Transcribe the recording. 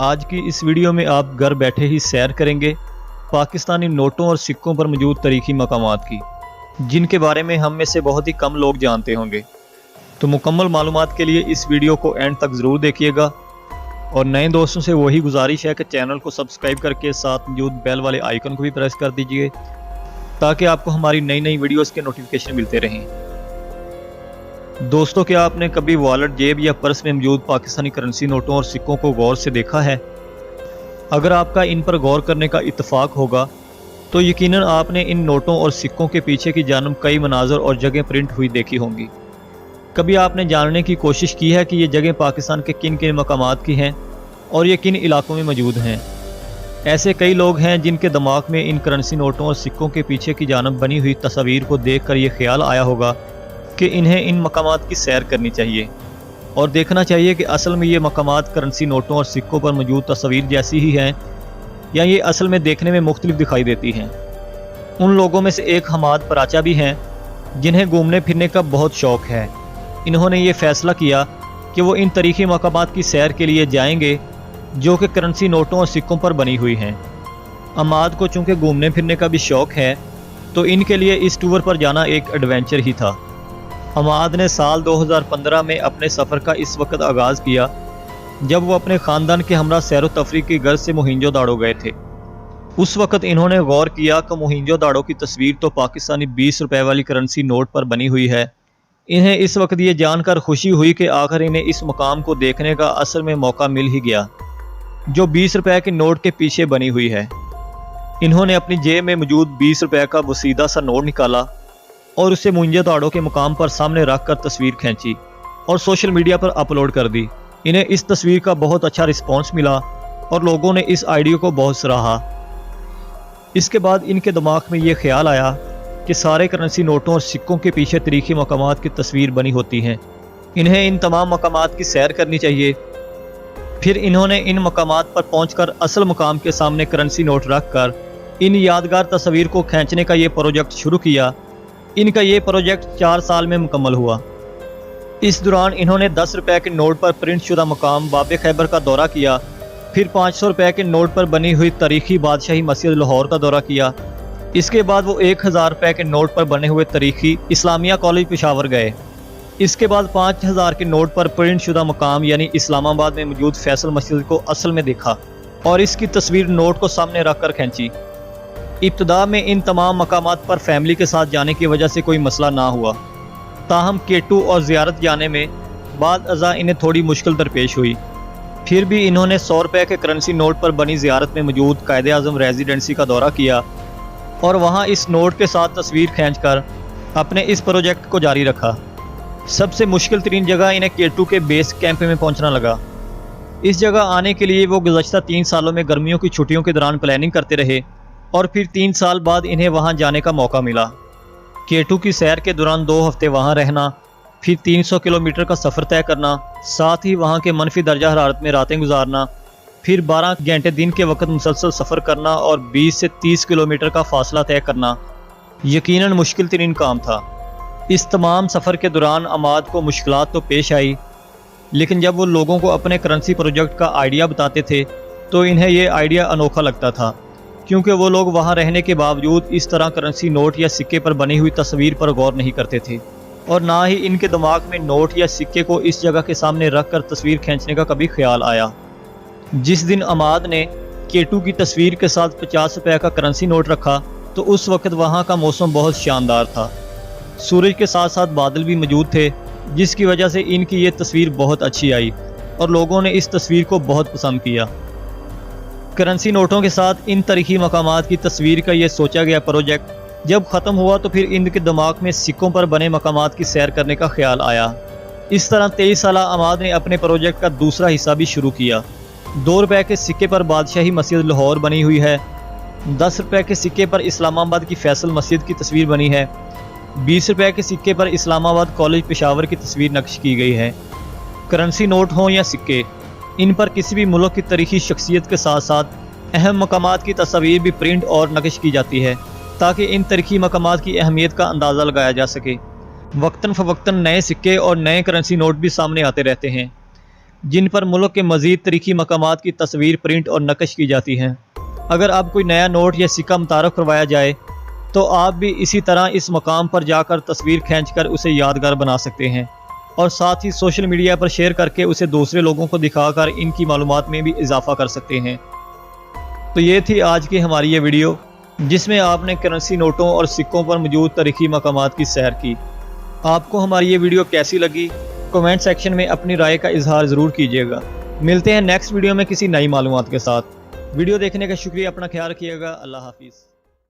आज की इस वीडियो में आप घर बैठे ही सैर करेंगे पाकिस्तानी नोटों और सिक्कों पर मौजूद तारीखी मकामात की, जिनके बारे में हम में से बहुत ही कम लोग जानते होंगे। तो मुकम्मल मालूमात के लिए इस वीडियो को एंड तक ज़रूर देखिएगा और नए दोस्तों से वही गुजारिश है कि चैनल को सब्सक्राइब करके साथ मौजूद बेल वाले आइकन को भी प्रेस कर दीजिए ताकि आपको हमारी नई नई वीडियोस के नोटिफिकेशन मिलते रहें। दोस्तों, क्या आपने कभी वॉलेट, जेब या पर्स में मौजूद पाकिस्तानी करेंसी नोटों और सिक्कों को गौर से देखा है? अगर आपका इन पर गौर करने का इत्तेफाक होगा तो यकीनन आपने इन नोटों और सिक्कों के पीछे की जानब कई मनाज़र और जगह प्रिंट हुई देखी होंगी। कभी आपने जानने की कोशिश की है कि ये जगह पाकिस्तान के किन किन मकामात की हैं और ये किन इलाकों में मौजूद हैं? ऐसे कई लोग हैं जिनके दिमाग में इन करेंसी नोटों और सिक्कों के पीछे की जानब बनी हुई तस्वीर को देख कर ये ख्याल आया होगा कि इन्हें इन मकामात की सैर करनी चाहिए और देखना चाहिए कि असल में ये मकामात करेंसी नोटों और सिक्कों पर मौजूद तस्वीर जैसी ही हैं या ये असल में देखने में मुख्तलिफ दिखाई देती हैं। उन लोगों में से एक हमाद पराचा भी हैं जिन्हें घूमने फिरने का बहुत शौक़ है। इन्होंने ये फ़ैसला किया कि वो इन तारीख़ी मकामात की सैर के लिए जाएंगे जो कि करेंसी नोटों और सिक्कों पर बनी हुई हैं। हमाद को चूँकि घूमने फिरने का भी शौक़ है तो इनके लिए इस टूर पर जाना एक एडवेंचर ही था। हमाद ने साल 2015 में अपने सफ़र का इस वक्त आगाज़ किया जब वो अपने ख़ानदान के हमरा सैर व तफरीह की गर्ज से मोहिंजोदाड़ो गए थे। उस वक्त इन्होंने गौर किया कि मोहिंजोदाड़ो की तस्वीर तो पाकिस्तानी 20 रुपए वाली करेंसी नोट पर बनी हुई है। इन्हें इस वक्त ये जानकर खुशी हुई कि आखिर इन्हें इस मुकाम को देखने का असल में मौका मिल ही गया जो 20 रुपए के नोट के पीछे बनी हुई है। इन्होंने अपनी जेब में मौजूद 20 रुपए का वसीदा सा नोट निकाला और उसे मोहिंजोदाड़ो के मुकाम पर सामने रख कर तस्वीर खींची और सोशल मीडिया पर अपलोड कर दी। इन्हें इस तस्वीर का बहुत अच्छा रिस्पॉन्स मिला और लोगों ने इस आइडिया को बहुत सराहा। इसके बाद इनके दिमाग में ये ख्याल आया कि सारे करेंसी नोटों और सिक्कों के पीछे तारीखी मकामात की तस्वीर बनी होती हैं, इन्हें इन तमाम मकामात की सैर करनी चाहिए। फिर इन्होंने इन मकामात पर पहुंचकर असल मुकाम के सामने करेंसी नोट रख कर इन यादगार तस्वीर को खींचने का ये प्रोजेक्ट शुरू किया। इनका ये प्रोजेक्ट 4 साल में मुकम्मल हुआ। इस दौरान इन्होंने 10 रुपए के नोट पर प्रिंट शुदा मकाम बाब खैबर का दौरा किया, फिर 500 रुपए के नोट पर बनी हुई तारीखी बादशाही मस्जिद लाहौर का दौरा किया। इसके बाद वो 1000 रुपए के नोट पर बने हुए तारीखी इस्लामिया कॉलेज पेशावर गए। इसके बाद 5000 के नोट पर प्रिंट शुदा मकाम यानी इस्लामाबाद में मौजूद फैसल मस्जिद को असल में देखा और इसकी तस्वीर नोट को सामने रख कर खींची। इब्तदा में इन तमाम मकामात पर फैमिली के साथ जाने की वजह से कोई मसला ना हुआ, ताहम K2 और ज़ियारत जाने में बाद अज़ा इन्हें थोड़ी मुश्किल दरपेश हुई। फिर भी इन्होंने 100 रुपए के करेंसी नोट पर बनी ज़ियारत में मौजूद कायदे आज़म रेजिडेंसी का दौरा किया और वहाँ इस नोट के साथ तस्वीर खींचकर अपने इस प्रोजेक्ट को जारी रखा। सबसे मुश्किल तरीन जगह इन्हें K2 के बेस कैंप में पहुँचना लगा। इस जगह आने के लिए वो गुज़श्ता 3 सालों में गर्मियों की छुट्टियों के दौरान प्लानिंग करते रहे और फिर 3 साल बाद इन्हें वहां जाने का मौका मिला। K2 की सैर के दौरान 2 हफ्ते वहां रहना, फिर 300 किलोमीटर का सफ़र तय करना, साथ ही वहां के मनफी दर्जा हरारत में रातें गुजारना, फिर 12 घंटे दिन के वक्त मुसलसल सफ़र करना और 20 से 30 किलोमीटर का फासला तय करना यकीनन मुश्किल तरीन काम था। इस तमाम सफ़र के दौरान अमाद को मुश्किलात तो पेश आई, लेकिन जब वो लोगों को अपने करेंसी प्रोजेक्ट का आइडिया बताते थे तो इन्हें यह आइडिया अनोखा लगता था, क्योंकि वो लोग वहाँ रहने के बावजूद इस तरह करेंसी नोट या सिक्के पर बनी हुई तस्वीर पर गौर नहीं करते थे और ना ही इनके दिमाग में नोट या सिक्के को इस जगह के सामने रख कर तस्वीर खींचने का कभी ख्याल आया। जिस दिन अमाद ने K2 की तस्वीर के साथ 50 रुपए का करेंसी नोट रखा तो उस वक्त वहाँ का मौसम बहुत शानदार था। सूरज के साथ साथ बादल भी मौजूद थे, जिसकी वजह से इनकी ये तस्वीर बहुत अच्छी आई और लोगों ने इस तस्वीर को बहुत पसंद किया। करेंसी नोटों के साथ इन तारीखी मकामात की तस्वीर का ये सोचा गया प्रोजेक्ट जब ख़त्म हुआ तो फिर इनके दिमाग में सिक्कों पर बने मकामात की सैर करने का ख्याल आया। इस तरह 23 साला अमाद ने अपने प्रोजेक्ट का दूसरा हिस्सा भी शुरू किया। 2 रुपए के सिक्के पर बादशाही मस्जिद लाहौर बनी हुई है, 10 रुपए के सिक्के पर इस्लामाबाद की फैसल मस्जिद की तस्वीर बनी है, 20 रुपए के सिक्के पर इस्लामाबाद कॉलेज पेशावर की तस्वीर नक्श की गई है। करेंसी नोट हों या सिक्के, इन पर किसी भी मुल्क की तारीखी शख्सियत के साथ साथ अहम मकामात की तस्वीर भी प्रिंट और नक्श की जाती है ताकि इन तारीखी मकामात की अहमियत का अंदाज़ा लगाया जा सके। वक्तन फ़वक्तन नए सिक्के और नए करेंसी नोट भी सामने आते रहते हैं। जिन पर मुल्क के मज़ीद तारीखी मकामात की तस्वीर प्रिंट और नकश की जाती हैं। अगर आप कोई नया नोट या सिक्का मुतारफ़ करवाया जाए तो आप भी इसी तरह इस मकाम पर जाकर तस्वीर खींचकर उसे यादगार बना सकते हैं और साथ ही सोशल मीडिया पर शेयर करके उसे दूसरे लोगों को दिखाकर इनकी मालूमात में भी इजाफा कर सकते हैं। तो ये थी आज की हमारी ये वीडियो, जिसमें आपने करेंसी नोटों और सिक्कों पर मौजूद तारीखी मकामात की सैर की। आपको हमारी ये वीडियो कैसी लगी, कमेंट सेक्शन में अपनी राय का इजहार ज़रूर कीजिएगा। मिलते हैं नेक्स्ट वीडियो में किसी नई मालूमात के साथ। वीडियो देखने का शुक्रिया, अपना ख्याल रखिएगा। अल्लाह हाफिज़।